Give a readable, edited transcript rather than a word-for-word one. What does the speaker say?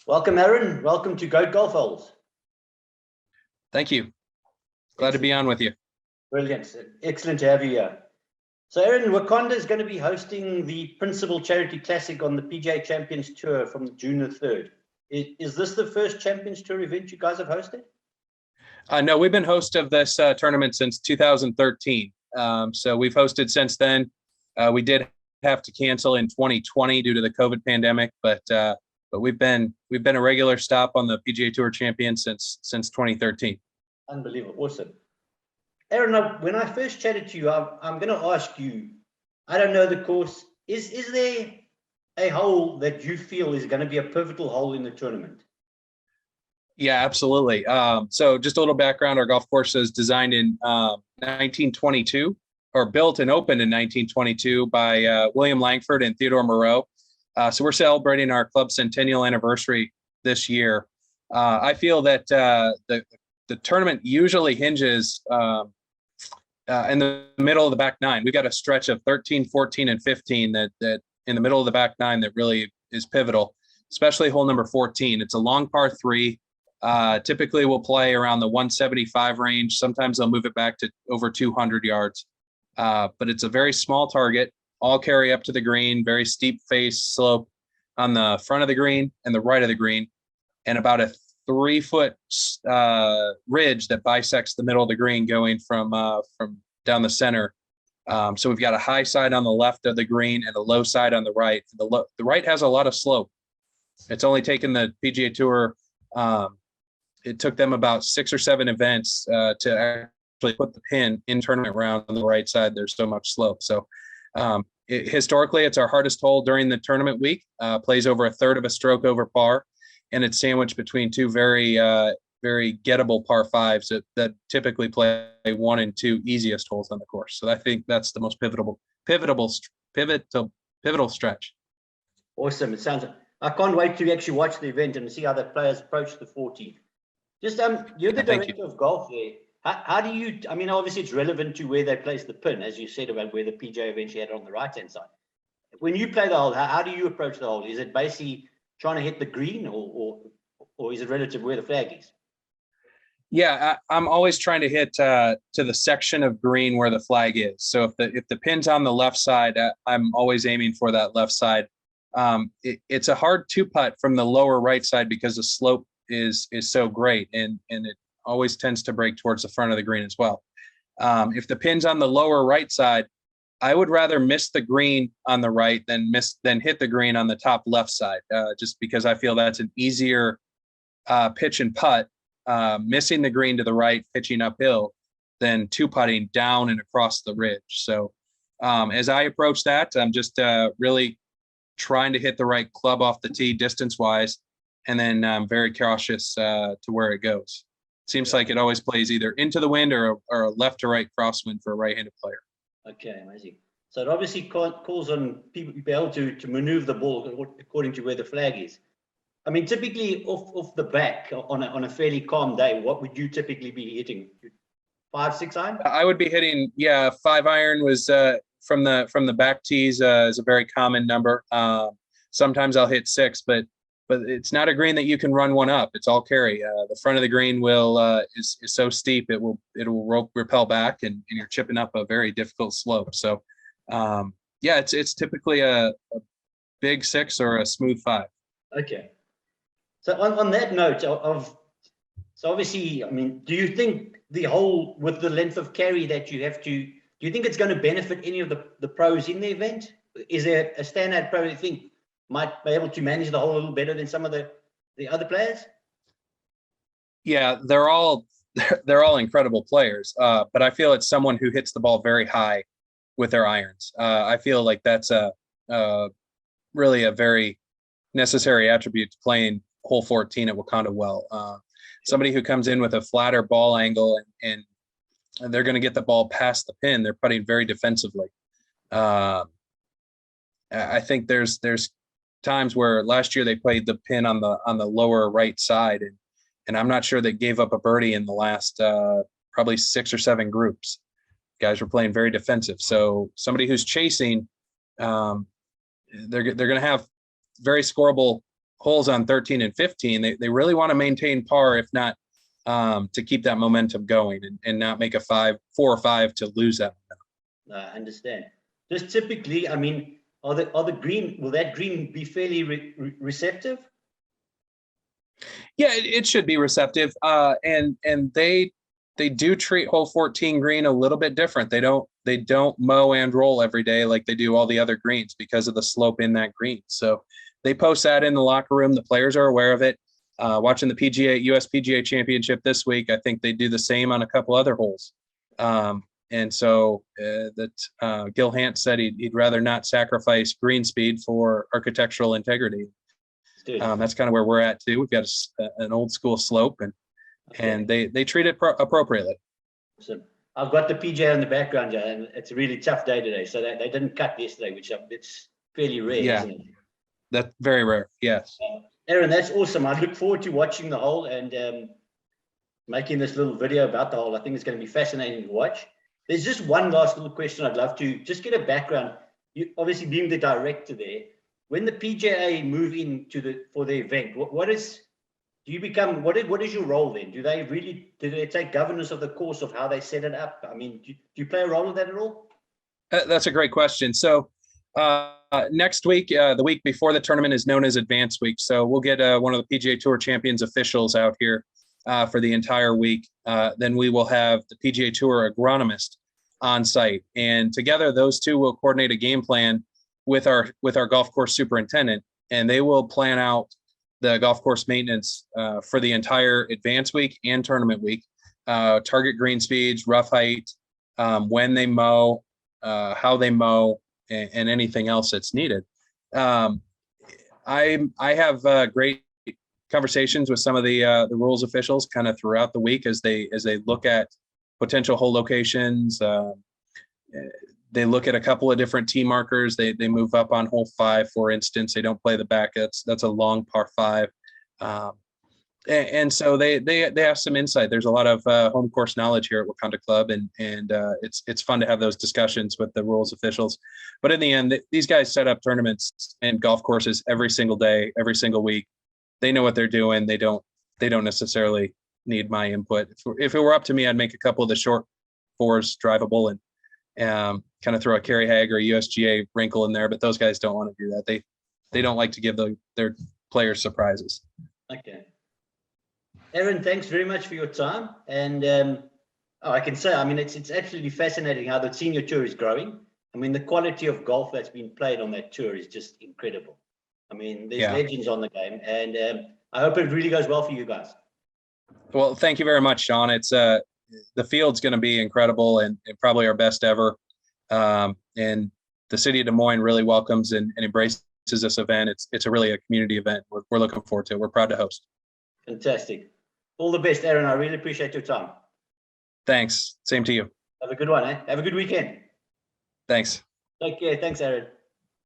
Welcome, Aaron. Welcome to Goat Golf Holes. Thank you. Glad to be on with you. Brilliant. Excellent to have you here. So, Aaron, Wakonda is going to be hosting the Principal Charity Classic on the PGA Champions Tour from June the 3rd. Is this the first Champions Tour event you guys have hosted? No, we've been host of this tournament since 2013. So we've hosted since then. We did have to cancel in 2020 due to the COVID pandemic, but we've been a regular stop on the PGA Tour champion since 2013. Unbelievable. Awesome. Aaron, when I first chatted to you, I'm going to ask you, I don't know the course. Is there a hole that you feel is going to be a pivotal hole in the tournament? Yeah, absolutely. So just a little background, our golf course is designed in 1922, or built and opened in 1922 by William Langford and Theodore Moreau. So we're celebrating our club centennial anniversary this year. I feel that the tournament usually hinges in the middle of the back nine. We've got a stretch of 13, 14, and 15 that in the middle of the back nine that really is pivotal, especially hole number 14. It's a long par 3. Typically we'll play around the 175 range. Sometimes they'll move it back to over 200 yards. But it's a very small target, all carry up to the green, very steep face slope on the front of the green and the right of the green, and about a 3-foot ridge that bisects the middle of the green going from down the center. So we've got a high side on the left of the green and a low side on the right. The right has a lot of slope. It's only taken the PGA Tour. It took them about 6 or 7 events to actually put the pin in tournament round on the right side. There's so much slope. So historically, it's our hardest hole during the tournament week. Plays over a third of a stroke over par, and it's sandwiched between two very gettable par 5s that typically play 1 and 2 easiest holes on the course. So I think that's the most pivotal stretch. Awesome. It sounds. I can't wait to actually watch the event and see how the players approach the 14th. Just you're the director of golf there. How do you? I mean, obviously it's relevant to where they place the pin, as you said about where the PGA eventually had it on the right-hand side. When you play the hole, how do you approach the hole? Is it basically trying to hit the green, or is it relative where the flag is? Yeah, I'm always trying to hit to the section of green where the flag is. So if the pin's on the left side, I'm always aiming for that left side. It's a hard 2-putt from the lower right side because the slope is so great, and it always tends to break towards the front of the green as well. If the pin's on the lower right side, I would rather miss the green on the right than hit the green on the top left side, just because I feel that's an easier pitch and putt, missing the green to the right, pitching uphill, than 2-putting down and across the ridge. So as I approach that, I'm just really trying to hit the right club off the tee distance-wise, and then I'm very cautious to where it goes. Seems like it always plays either into the wind or a left to right crosswind for a right-handed player. Okay, amazing. So it obviously calls on people to be able to maneuver the ball according to where the flag is. I mean, typically off the back on a fairly calm day, what would you typically be hitting? 5, 6 iron? I would be hitting, 5 iron was from the back tees is a very common number. Sometimes I'll hit 6, but it's not a green that you can run one up. It's all carry. The front of the green is so steep it will repel back, and you're chipping up a very difficult slope. So it's typically a big 6 or a smooth 5. Okay. So on that note so obviously, I mean, do you think the hole with the length of carry that you have to, do you think it's going to benefit any of the pros in the event? Is there a standout pro you think might be able to manage the hole a little better than some of the other players? Yeah, they're all incredible players, but I feel it's someone who hits the ball very high with their irons. I feel like that's really a very necessary attribute to playing hole 14 at Wakonda well. Somebody who comes in with a flatter ball angle and they're going to get the ball past the pin. They're putting very defensively. I think there's times where last year they played the pin on the lower right side, and I'm not sure they gave up a birdie in the last probably 6 or 7 groups. Guys were playing very defensive. So somebody who's chasing, they're going to have very scoreable holes on 13 and 15, they really want to maintain par, if not to keep that momentum going and not make a 4 or 5 to lose that momentum. I understand. Just typically, I mean, will that green be fairly receptive? Yeah, it should be receptive. And they do treat hole 14 green a little bit different. They don't mow and roll every day like they do all the other greens because of the slope in that green. So they post that in the locker room. The players are aware of it. Watching the US PGA Championship this week, I think they do the same on a couple other holes. And so Gil Hant said he'd rather not sacrifice green speed for architectural integrity. That's kind of where we're at too. We've got an old school slope, and they treat it appropriately. Awesome. I've got the PGA in the background, and it's a really tough day today. So they didn't cut yesterday, which it's fairly rare, isn't it? That's very rare. Yes. Aaron, that's awesome. I look forward to watching the hole and making this little video about the hole. I think it's going to be fascinating to watch. There's just one last little question I'd love to just get a background. You obviously being the director there, when the PGA move into for the event, what is your role then? Do they take governance of the course of how they set it up? I mean, do you play a role in that at all? That's a great question. So next week, the week before the tournament is known as Advance Week. So we'll get one of the PGA Tour Champions officials out here for the entire week. Then we will have the PGA Tour agronomist on site, and together those two will coordinate a game plan with our golf course superintendent, and they will plan out the golf course maintenance for the entire Advance Week and tournament week. Target green speeds, rough height, when they mow, how they mow, and anything else that's needed. I have great conversations with some of the rules officials kind of throughout the week as they look at potential hole locations. They look at a couple of different tee markers. They move up on hole 5, for instance. They don't play the back. That's a long par 5. And so they have some insight. There's a lot of home course knowledge here at Wakonda Club, and it's fun to have those discussions with the rules officials. But in the end, these guys set up tournaments and golf courses every single day, every single week. They know what they're doing. They don't necessarily need my input. If it were up to me, I'd make a couple of the short 4s drivable and kind of throw a Kerry Hag or a USGA wrinkle in there. But those guys don't want to do that. They don't like to give their players surprises. Okay. Aaron, thanks very much for your time. And I can say, I mean, it's absolutely fascinating how the senior tour is growing. I mean, the quality of golf that's been played on that tour is just incredible. I mean, there's legends on the game, and I hope it really goes well for you guys. Well, thank you very much, Sean. It's the field's going to be incredible and probably our best ever. And the city of Des Moines really welcomes and embraces this event. It's really a community event. We're looking forward to it. We're proud to host. Fantastic. All the best, Aaron. I really appreciate your time. Thanks. Same to you. Have a good one, eh? Have a good weekend. Thanks. Take care. Thanks, Aaron.